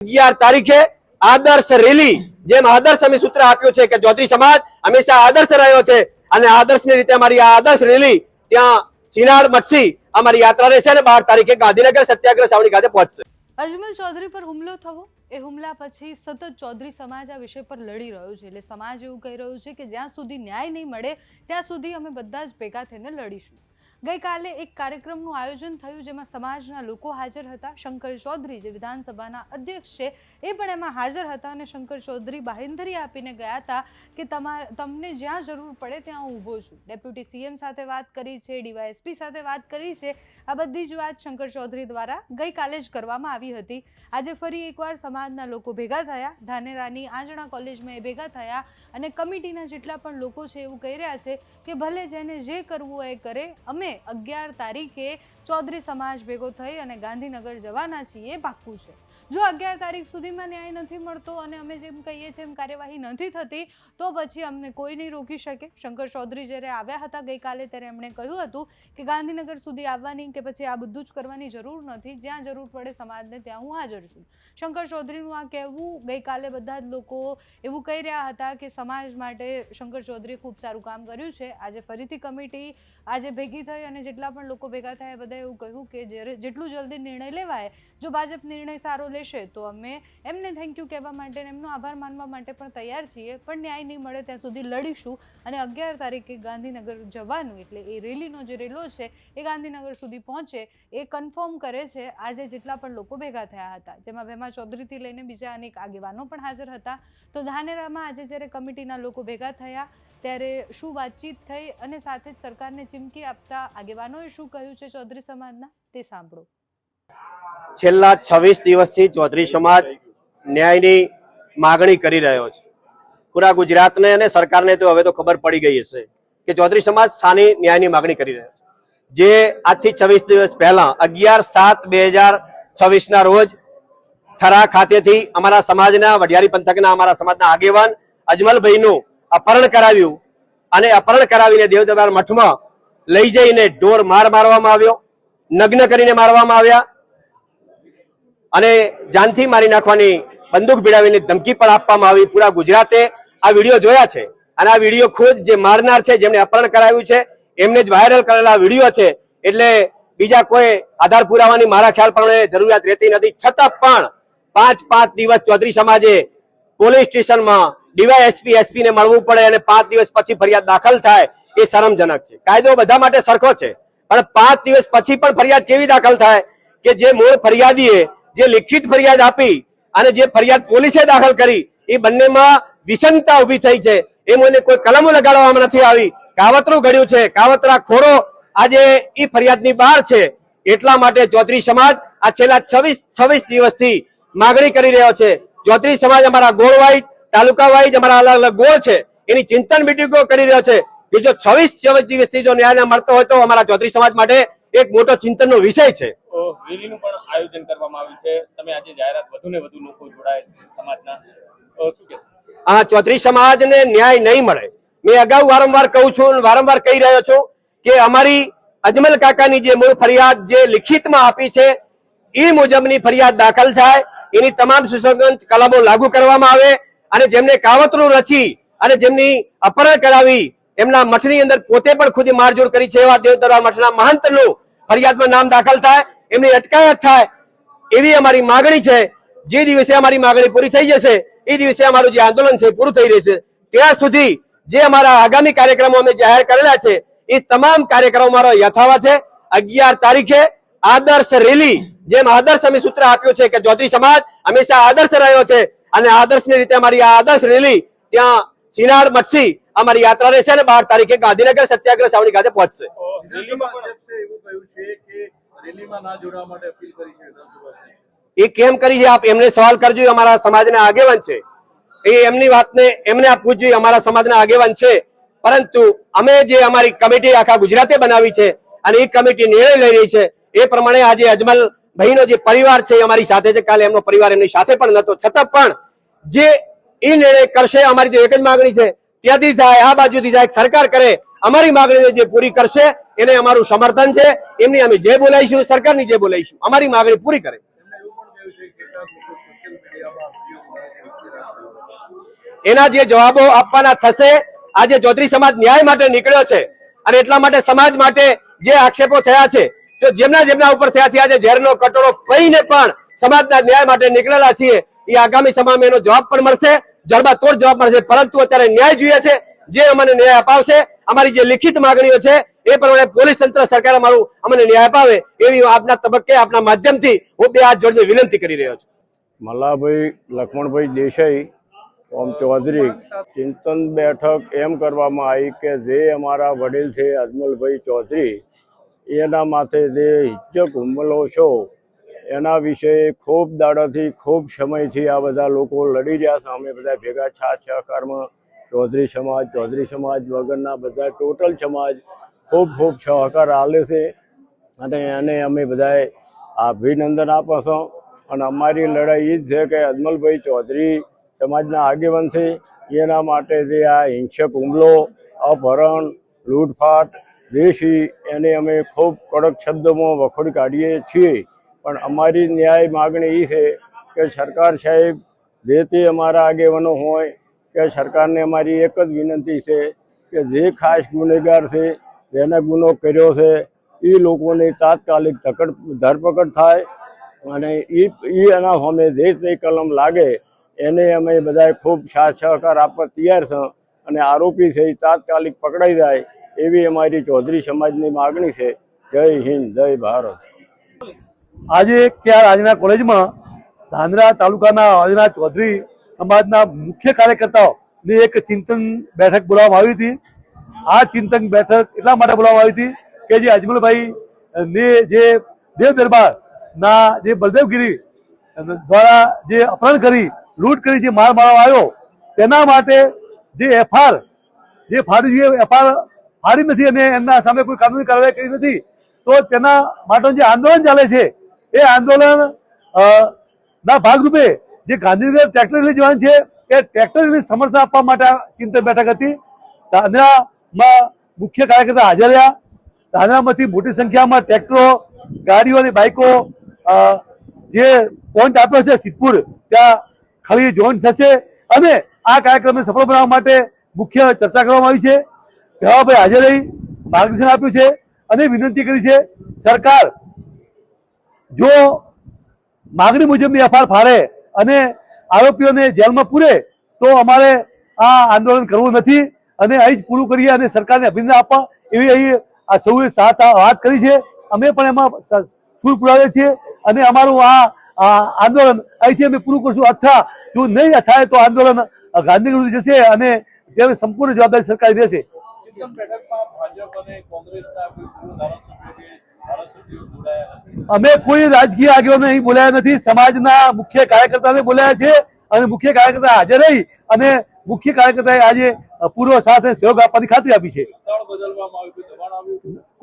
11 તારીખે આદર્શ રેલી જેમ આદર્શ અમે સૂત્ર આપ્યું છે કે ચૌધરી સમાજ હંમેશા આદર્શ રહ્યો છે અને આદર્શની રીતે અમારી આ આદર્શ રેલી ત્યાં સિનાડ મઠથી અમારી યાત્રા રહેશે અને 12 તારીખે ગાંધીનગર સત્યાગ્રહ છાવણી ખાતે પહોંચશે। અજમલ ચૌધરી પર હુમલો થવો એ હુમલા પછી સતત ચૌધરી સમાજ આ વિષય પર લડી રહ્યો છે, એટલે સમાજ એવું કહી રહ્યું છે કે જ્યાં સુધી ન્યાય નહીં મળે ત્યાં સુધી અમે બધા જ ભેગા થઈને લડીશું। ગઈકાલે એક કાર્યક્રમનું આયોજન થયું જેમાં સમાજના લોકો હાજર હતા। શંકર ચૌધરી જે વિધાનસભાના અધ્યક્ષ છે એ પણ એમાં હાજર હતા અને શંકર ચૌધરી બાહેંધરી આપીને ગયા હતા કે તમને જ્યાં જરૂર પડે ત્યાં હું ઊભો છું। ડેપ્યુટી સીએમ સાથે વાત કરી છે, ડીવાયએસપી સાથે વાત કરી છે, આ બધી જ વાત શંકર ચૌધરી દ્વારા ગઈકાલે જ કરવામાં આવી હતી। આજે ફરી એકવાર સમાજના લોકો ભેગા થયા, ધાનેરાની આંજણા કોલેજમાં એ ભેગા થયા અને કમિટીના જેટલા પણ લોકો છે એવું કહી રહ્યા છે કે ભલે જેને જે કરવું હોય એ કરે, અમે 11 તારીખે ચૌધરી સમાજ ભેગો થઈ અને ગાંધીનગર જવાના છીએ, પાક્કું છે। જો 11 તારીખ સુધીમાં ન્યાય નથી મળતો અને અમે જેમ કહીએ છીએ એમ કાર્યવાહી નથી થતી તો પછી અમને કોઈ નહીં રોકી શકે। શંકર ચૌધરી જ્યારે આવ્યા હતા ગઈકાલે ત્યારે એમણે કહ્યું હતું કે ગાંધીનગર સુધી આવવાની કે પછી આ બધું જ કરવાની જરૂર નથી, જ્યાં જરૂર પડે સમાજને ત્યાં હું હાજર છું। શંકર ચૌધરીનું આ કહેવું ગઈકાલે બધા જ લોકો એવું કહી રહ્યા હતા કે સમાજ માટે શંકર ચૌધરીએ ખૂબ સારું કામ કર્યું છે। આજે ફરીથી કમિટી આજે ભેગી થઈ અને જેટલા પણ લોકો ભેગા થયા બધા એવું કહ્યું કે જેટલું જલ્દી નિર્ણય લેવાય, જો ભાજપ નિર્ણય સારો લેશે તો અમે એમને થેન્ક યુ કહેવા માટે એમનો આભાર માનવા માટે પણ તૈયાર છીએ, પણ ન્યાય નહીં મળે ત્યાં સુધી લડીશું અને 11 તારીખે ગાંધીનગર જવાનું એટલે એ રેલીનો જે રેલો છે એ ગાંધીનગર સુધી પહોંચે એ કન્ફર્મ કરે છે આજે જેટલા પણ લોકો ભેગા થયા હતા, જેમાં ભેમા ચૌધરીથી લઈને બીજા અનેક આગેવાનો પણ હાજર હતા। તો ધાનેરામાં આજે જ્યારે કમિટીના લોકો ભેગા થયા ત્યારે શું વાતચીત થઈ અને સાથે જ સરકારને ચીમકી આપતા આગેવાનોએ શું કહ્યું છે ચૌધરી સમાજના તે સાંભળો। છેલ્લા 26 દિવસથી ચૌધરી સમાજ ન્યાયની માગણી કરી રહ્યો છે। પૂરા ગુજરાતને અને સરકારને તો હવે તો ખબર પડી ગઈ હશે કે ચૌધરી સમાજ શાની ન્યાયની માગણી કરી રહ્યો છે। જે આજથી 26 દિવસ પહેલા 11/7/2026 ના રોજ થરા ખાતેથી અમારા સમાજના વઢિયારી પંથકના અમારા સમાજના આગેવાન અજમલભાઈનું અપહરણ કરાવ્યું અને અપહરણ કરાવીને દેવદરબાર મઠમાં લઈ જઈને ઢોર મારવામાં આવ્યો, નગ્ન કરીને મારવામાં આવ્યા અને જાનથી મારી નાખવાની બંદૂક ભીડાવીને ધમકી પણ આપવામાં આવી। પૂરા ગુજરાતે આ વિડીયો જોયા છે અને આ વિડીયો ખુદ જે મારનાર છે, જેમને અપહરણ કરાવ્યું છે એમને જ વાયરલ કરેલા વિડીયો છે, એટલે બીજા કોઈ આધાર પુરાવાની મારા ખ્યાલ પણ જરૂરિયાત રહેતી નથી। છતાં પણ 5 દિવસ ચૌધરી સમાજે પોલીસ સ્ટેશનમાં ડીવાયએસપી એસપી ને મળવું પડે અને 5 દિવસ પછી ફરિયાદ દાખલ થાય એ શરમજનક છે। કાયદો બધા માટે સરખો છે, પણ 5 દિવસ પછી પણ ફરિયાદ કેવી દાખલ થાય કે જે મૂળ ફરિયાદીએ જે લિખિત ફરિયાદ આપી અને જે ફરિયાદ પોલીસે દાખલ કરી એ બંનેમાં વિષમતા ઉભી થઈ છે। એમને કોઈ કલમો લગાડવામાં નથી આવી, કાવતરું ઘડ્યું છે, કાવતરા ખોરો આજે એ ફરિયાદની બહાર છે। એટલા માટે ચૌધરી સમાજ આ છેલ્લા 26 દિવસથી માગણી કરી રહ્યો છે। ચૌધરી સમાજ અમારા ગોળ વાઇઝ તાલુકા વાઇઝ અમારા અલગ અલગ ગોળ છે એની ચિંતન મિટિંગો કરી રહ્યો છે કે જો 26 દિવસથી જો ન્યાય મળતો હોય તો અમારા ચૌધરી સમાજ માટે એક મોટો ચિંતનનો વિષય છે। રેલીનું પણ આયોજન કરવામાં આવ્યું છે, તમે આજે જાહેરાત વધુ ને વધુ લોકો જોડાય સમાજના, શું કે આ ચૌધરી સમાજને ન્યાય નહીં મળે, મેં અગાઉ વારંવાર કહું છું, વારંવાર કહી રહ્યો છું કે અમારી અજમલ કાકાની જે મૂળ ફરિયાદ જે લિખિતમાં આપી છે એ મુજબની ફરિયાદ દાખલ થાય, એની તમામ સુસંગત કલમો લાગુ કરવામાં આવે અને જેમને કાવતરું રચી અને જેમની અપહરણ કરાવી એમના મઠની અંદર પોતે પણ ખુદ મારઝૂડ કરી છે એવા દેવદરબાર મઠના મહંતનું ફરિયાદમાં નામ દાખલ થાય, એમની અટકાયત થાય એવી અમારી માગણી છે। જે દિવસે અમારી માગણી પૂરી થઈ જશે એ દિવસે અમારું જે આંદોલન છે પૂરું થઈ રહેશે। ત્યાં સુધી જે અમારા આગામી કાર્યક્રમો અમે જાહેર કરેલા છે એ તમામ કાર્યક્રમો અમારો યથાવત છે। 11 તારીખે આદર્શ રેલી જેમ આદર્શ અમે સૂત્ર આપ્યું છે કે ચૌધરી સમાજ હંમેશા આદર્શ રહ્યો છે અને આદર્શની રીતે અમારી આ આદર્શ રેલી ત્યાં સિનાડ મઠથી અમારી યાત્રા રહેશે અને 12 તારીખે ગાંધીનગર સત્યાગ્રહ છાવણી ખાતે પહોંચશે। એ કેમ કરી છે આપ એમને સવાલ કરજો, અમારા સમાજના આગેવાન છે, એ એમની વાતને એમને આપ પૂછજો, અમારા સમાજના આગેવાન છે। પરંતુ અમે જે અમારી કમિટી આખા ગુજરાતે બનાવી છે અને એ કમિટી નિર્ણય લઈ રહી છે એ પ્રમાણે આજે અજમલ ભાઈનો જે પરિવાર છે અમારી સાથે છે, કાલે એમનો પરિવાર એમની સાથે પણ નતો, છતાં પણ જે એ નિર્ણય કરશે અમારી તો એક જ માગણી છે ત્યાંથી થાય આ બાજુથી જાય સરકાર કરે, અમારી માગણીને જે પૂરી કરશે એને અમારું સમર્થન છે। એમની અમે જે બોલાઈશું, સરકારની જે બોલાઈશું, અમારી માગણી પૂરી કરે। એના જે જવાબો આપવાના થશે. આજે ચૌધરી સમાજ ન્યાય માટે નીકળ્યો છે અને એટલા માટે સમાજ માટે જે આક્ષેપો થયા છે તો જેમના ઉપર થયા છે આજે ઝેરનો કટોરો પીને પણ સમાજના ન્યાય માટે નીકળેલા છીએ. એ આગામી સમયમાં એનો જવાબ પણ મળશે, જડબાતોડ જવાબ મળશે. પરંતુ અત્યારે ન્યાય જોઈએ છે. જે અમને ન્યાય અપાવશે, અમારી જે લિખિત માંગણીઓ છે એ પ્રમાણે પોલીસ તંત્ર સરકાર અમને ન્યાય અપાવે એવી આપના તબક્કે આપના માધ્યમથી હું બે હાથ જોડીને વિનંતી કરી રહ્યો છું. મલ્લાભાઈ લક્ષ્મણભાઈ દેસાઈ ઓમ ચૌધરી ચિંતન બેઠક એમ કરવામાં આવી કે જે અમારા વડીલ છે અજમલભાઈ ચૌધરી એના માથે જે હિંસક હુમલો છો એના વિશે ખૂબ દાડાથી ખૂબ સમયથી આ બધા લોકો લડી રહ્યા છે. અમે બધા ભેગા છાછ સહકારમાં ચૌધરી સમાજ વગરના બધા ટોટલ સમાજ ખૂબ સહકાર આલે છે અને એને અમે બધાએ અભિનંદન આપો છો. અને અમારી લડાઈ એ જ છે કે અજમલભાઈ ચૌધરી સમાજના આગેવાન છે એના માટે જે આ હિંસક હુમલો, અપહરણ, લૂંટફાટ જે છે એને અમે ખૂબ કડક શબ્દોમાં વખોડી કાઢીએ છીએ. પણ અમારી ન્યાય માગણી એ છે કે સરકાર સાહેબ જે તે અમારા આગેવાનો હોય કે સરકારને અમારી એક જ વિનંતી છે કે જે ખાસ ગુનેગાર છે જેને ગુનો કર્યો છે એ લોકોની તાત્કાલિક ધરપકડ થાય અને એ એના સામે જે તે કલમ લાગે એને અમે બધાએ ખૂબ સાથ સહકાર આપવા તૈયાર છે અને આરોપી છે એ તાત્કાલિક પકડાઈ જાય એવી અમારી ચૌધરી સમાજની માગણી છે. જય હિન્દ, જય ભારત. આજે આજના કોલેજમાં ધાંધ્રા તાલુકાના આજના ચૌધરી સમાજના મુખ્ય કાર્યકર્તાઓની એક ચિંતન બેઠક બોલાવવામાં આવી હતી. આ ચિંતન બેઠક એટલા માટે બોલાવવામાં આવી હતી કે જે અજમલભાઈ ને જે દેવ દરબારના જે બલદેવગીરી દ્વારા જે અપહરણ કરી લૂંટ કરી જે માર મારવામાં આવ્યો તેના માટે જે એફઆર જે ફાડી જોઈએ એફઆર ફાડી નથી અને એમના સામે કોઈ કાનૂની કાર્યવાહી કરી નથી. તો તેના માટેનું જે આંદોલન ચાલે છે એ આંદોલન ના ભાગરૂપે જે ગાંધીનગર ટ્રેક્ટર રેલી જવાનું છે એ ટ્રેક્ટર રેલી સમર્થન આપવા માટે ચિંતન બેઠક હતી. ધાંધ્રામાં મુખ્ય કાર્યકર્તા હાજર રહ્યા. ધાંધ્રામાંથી મોટી સંખ્યામાં ટ્રેક્ટરો, ગાડીઓ અને બાઇકો જે પોઈન્ટ આપ્યો છે સિદ્ધપુર ત્યાં ખાલી જોઈન્ટ થશે અને આ કાર્યક્રમને સફળ બનાવવા માટે મુખ્ય ચર્ચા કરવામાં આવી છે. ભેવાભાઈ હાજર રહી માર્ગદર્શન આપ્યું છે અને વિનંતી કરી છે સરકાર જો માગણી મુજબની એફઆઈઆર ફાડે અને આરોપીઓને જેલમાં પૂરે તો અમારે આ આંદોલન કરવું નથી અને અહીં જ પૂરું કરીએ અને સરકારને અભિનંદન આપવા એવી અહીં આ સૌએ વાત કરી છે. અમે પણ એમાં સૂર પુરાવીએ છીએ અને અમારું આ આંદોલન અહીંથી અમે પૂરું કરશું. અથવા જો નહીં થાય તો આંદોલન ગાંધીનગર સુધી જશે અને તેની સંપૂર્ણ જવાબદારી સરકાર રહેશે. અમે કોઈ રાજકીય આગેવાનો અહીં બોલાયા નથી. સમાજના મુખ્ય કાર્યકર્તાને બોલાયા છે અને મુખ્ય કાર્યકર્તા હાજર રહી અને મુખ્ય કાર્યકર્તાએ આજે પૂર્વ સાથે સહયોગ આપવાની ખાતરી આપી છે.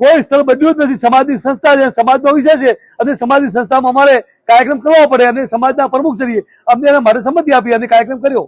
કોઈ સ્થળ બદલ્યું જ નથી. સમાજની સંસ્થા છે, સમાજનો વિષય છે અને સમાજની સંસ્થામાં અમારે કાર્યક્રમ કરવો પડે અને સમાજના પ્રમુખ તરીકે અમને એના માટે સંમતિ આપી અને કાર્યક્રમ કર્યો.